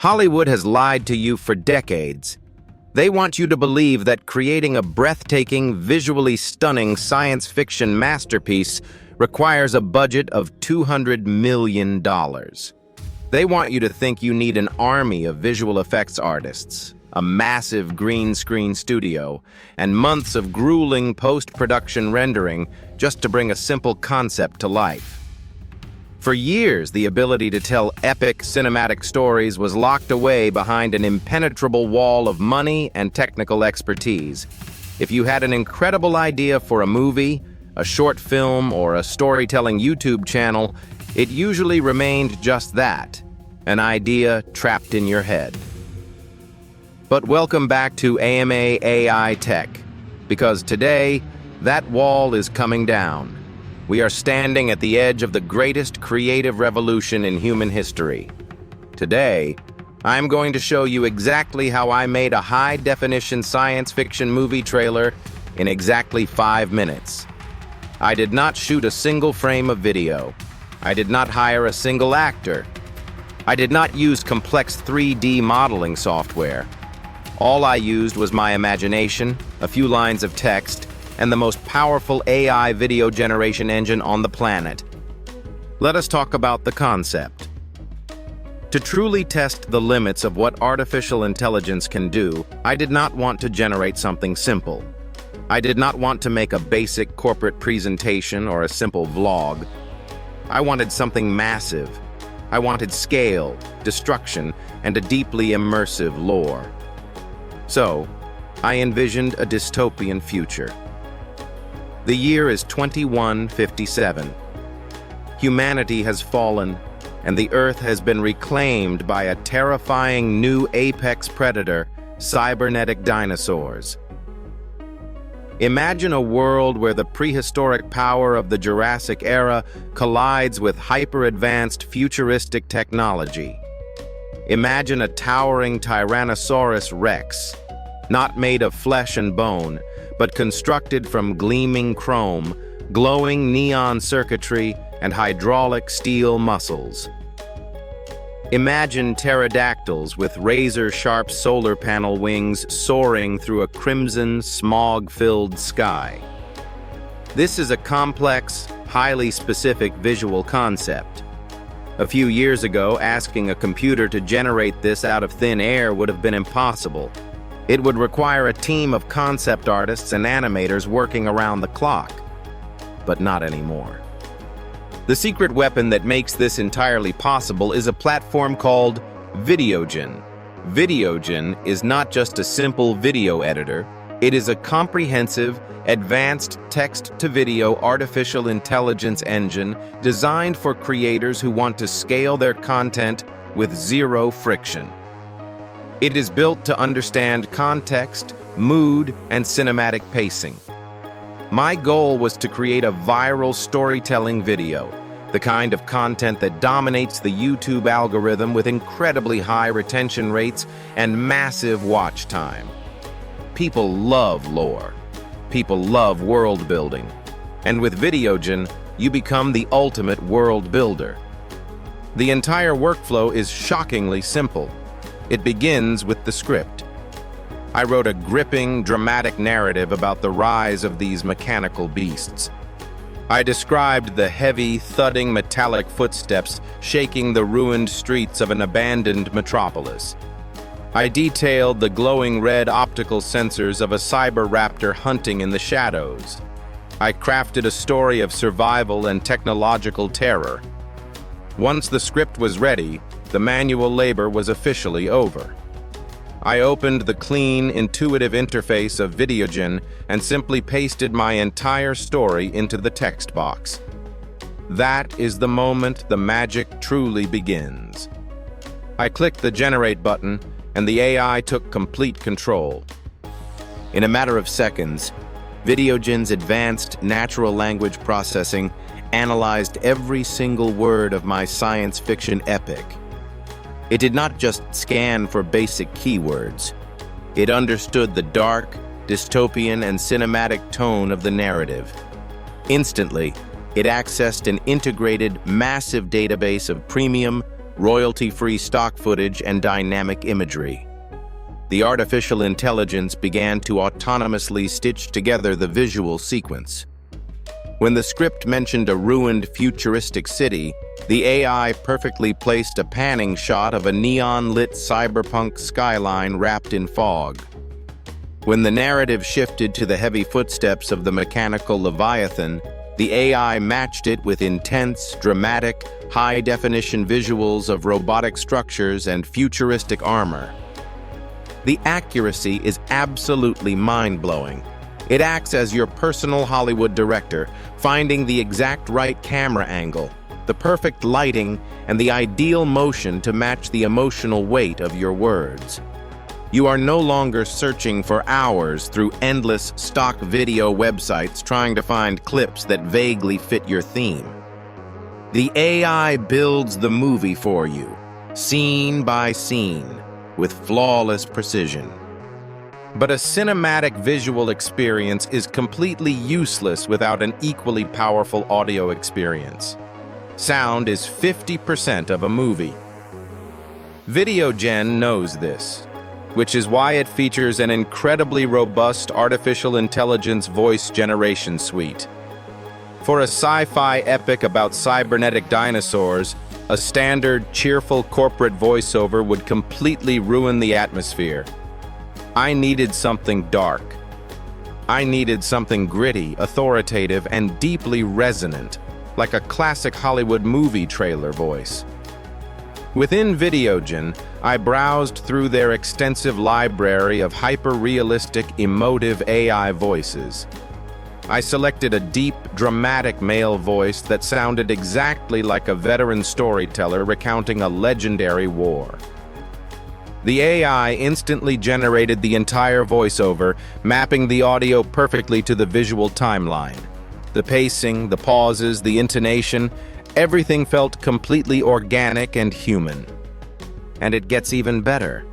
Hollywood has lied to you for decades. They want you to believe that creating a breathtaking, visually stunning science fiction masterpiece requires a budget of $200 million. They want you to think you need an army of visual effects artists, a massive green screen studio, and months of grueling post-production rendering just to bring a simple concept to life. For years, the ability to tell epic cinematic stories was locked away behind an impenetrable wall of money and technical expertise. If you had an incredible idea for a movie, a short film, or a storytelling YouTube channel, it usually remained just that, an idea trapped in your head. But welcome back to AMA AI Tech, because today, that wall is coming down. We are standing at the edge of the greatest creative revolution in human history. Today, I'm going to show you exactly how I made a high-definition science fiction movie trailer in exactly 5 minutes. I did not shoot a single frame of video. I did not hire a single actor. I did not use complex 3D modeling software. All I used was my imagination, a few lines of text, and the most powerful AI video generation engine on the planet. Let us talk about the concept. To truly test the limits of what artificial intelligence can do, I did not want to generate something simple. I did not want to make a basic corporate presentation or a simple vlog. I wanted something massive. I wanted scale, destruction, and a deeply immersive lore. So, I envisioned a dystopian future. The year is 2157. Humanity has fallen, and the Earth has been reclaimed by a terrifying new apex predator, cybernetic dinosaurs. Imagine a world where the prehistoric power of the Jurassic era collides with hyper-advanced futuristic technology. Imagine a towering Tyrannosaurus Rex, not made of flesh and bone, but constructed from gleaming chrome, glowing neon circuitry, and hydraulic steel muscles. Imagine pterodactyls with razor-sharp solar panel wings soaring through a crimson, smog-filled sky. This is a complex, highly specific visual concept. A few years ago, asking a computer to generate this out of thin air would have been impossible. It would require a team of concept artists and animators working around the clock. But not anymore. The secret weapon that makes this entirely possible is a platform called VideoGen. VideoGen is not just a simple video editor, it is a comprehensive, advanced text-to-video artificial intelligence engine designed for creators who want to scale their content with zero friction. It is built to understand context, mood, and cinematic pacing. My goal was to create a viral storytelling video, the kind of content that dominates the YouTube algorithm with incredibly high retention rates and massive watch time. People love lore. People love world building. And with VideoGen, you become the ultimate world builder. The entire workflow is shockingly simple. It begins with the script. I wrote a gripping, dramatic narrative about the rise of these mechanical beasts. I described the heavy, thudding metallic footsteps shaking the ruined streets of an abandoned metropolis. I detailed the glowing red optical sensors of a cyber raptor hunting in the shadows. I crafted a story of survival and technological terror. Once the script was ready, the manual labor was officially over. I opened the clean, intuitive interface of VideoGen and simply pasted my entire story into the text box. That is the moment the magic truly begins. I clicked the Generate button, and the AI took complete control. In a matter of seconds, VideoGen's advanced natural language processing analyzed every single word of my science fiction epic. It did not just scan for basic keywords. It understood the dark, dystopian, and cinematic tone of the narrative. Instantly, it accessed an integrated, massive database of premium, royalty-free stock footage, and dynamic imagery. The artificial intelligence began to autonomously stitch together the visual sequence. When the script mentioned a ruined futuristic city, the AI perfectly placed a panning shot of a neon-lit cyberpunk skyline wrapped in fog. When the narrative shifted to the heavy footsteps of the mechanical Leviathan, the AI matched it with intense, dramatic, high-definition visuals of robotic structures and futuristic armor. The accuracy is absolutely mind-blowing. It acts as your personal Hollywood director, finding the exact right camera angle, the perfect lighting, and the ideal motion to match the emotional weight of your words. You are no longer searching for hours through endless stock video websites trying to find clips that vaguely fit your theme. The AI builds the movie for you, scene by scene, with flawless precision. But a cinematic visual experience is completely useless without an equally powerful audio experience. Sound is 50% of a movie. VideoGen knows this, which is why it features an incredibly robust artificial intelligence voice generation suite. For a sci-fi epic about cybernetic dinosaurs, a standard, cheerful corporate voiceover would completely ruin the atmosphere. I needed something dark. I needed something gritty, authoritative, and deeply resonant, like a classic Hollywood movie trailer voice. Within VideoGen, I browsed through their extensive library of hyper-realistic, emotive AI voices. I selected a deep, dramatic male voice that sounded exactly like a veteran storyteller recounting a legendary war. The AI instantly generated the entire voiceover, mapping the audio perfectly to the visual timeline. The pacing, the pauses, the intonation, everything felt completely organic and human. And it gets even better.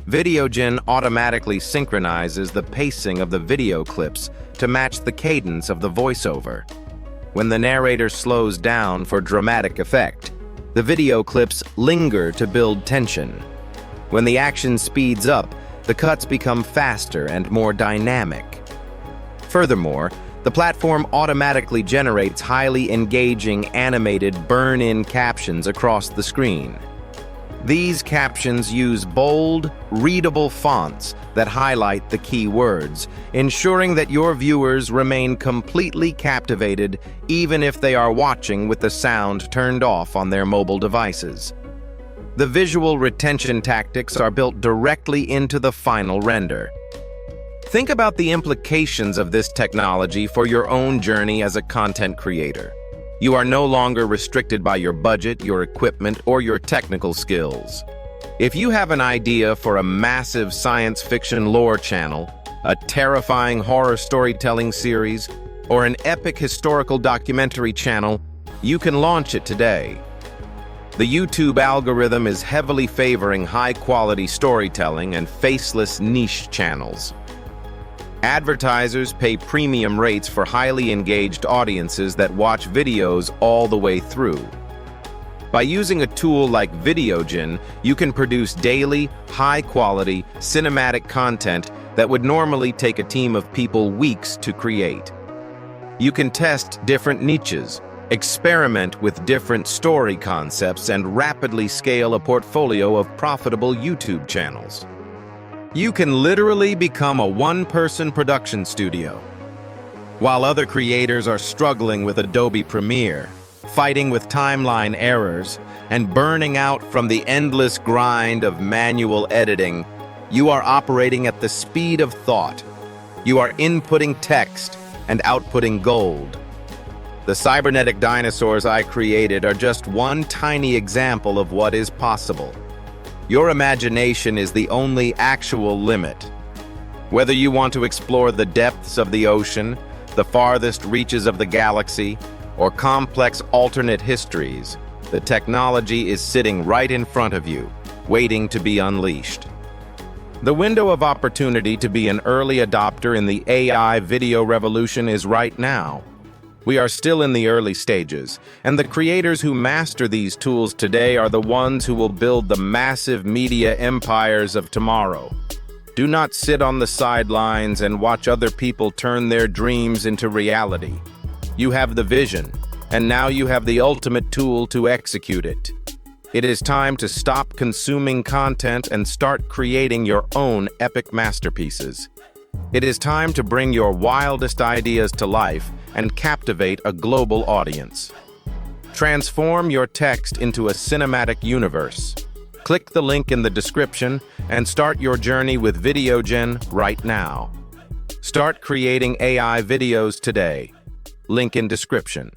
VideoGen automatically synchronizes the pacing of the video clips to match the cadence of the voiceover. When the narrator slows down for dramatic effect, the video clips linger to build tension. When the action speeds up, the cuts become faster and more dynamic. Furthermore, the platform automatically generates highly engaging animated burn-in captions across the screen. These captions use bold, readable fonts that highlight the key words, ensuring that your viewers remain completely captivated even if they are watching with the sound turned off on their mobile devices. The visual retention tactics are built directly into the final render. Think about the implications of this technology for your own journey as a content creator. You are no longer restricted by your budget, your equipment, or your technical skills. If you have an idea for a massive science fiction lore channel, a terrifying horror storytelling series, or an epic historical documentary channel, you can launch it today. The YouTube algorithm is heavily favoring high-quality storytelling and faceless niche channels. Advertisers pay premium rates for highly engaged audiences that watch videos all the way through. By using a tool like VideoGen, you can produce daily, high-quality, cinematic content that would normally take a team of people weeks to create. You can test different niches, experiment with different story concepts, and rapidly scale a portfolio of profitable YouTube channels. You can literally become a one-person production studio. While other creators are struggling with Adobe Premiere, fighting with timeline errors, and burning out from the endless grind of manual editing, you are operating at the speed of thought. You are inputting text and outputting gold. The cybernetic dinosaurs I created are just one tiny example of what is possible. Your imagination is the only actual limit. Whether you want to explore the depths of the ocean, the farthest reaches of the galaxy, or complex alternate histories, the technology is sitting right in front of you, waiting to be unleashed. The window of opportunity to be an early adopter in the AI video revolution is right now. We are still in the early stages, and the creators who master these tools today are the ones who will build the massive media empires of tomorrow. Do not sit on the sidelines and watch other people turn their dreams into reality. You have the vision, and now you have the ultimate tool to execute it. It is time to stop consuming content and start creating your own epic masterpieces. It is time to bring your wildest ideas to life and captivate a global audience. Transform your text into a cinematic universe. Click the link in the description and start your journey with VideoGen right now. Start creating AI videos today. Link in description.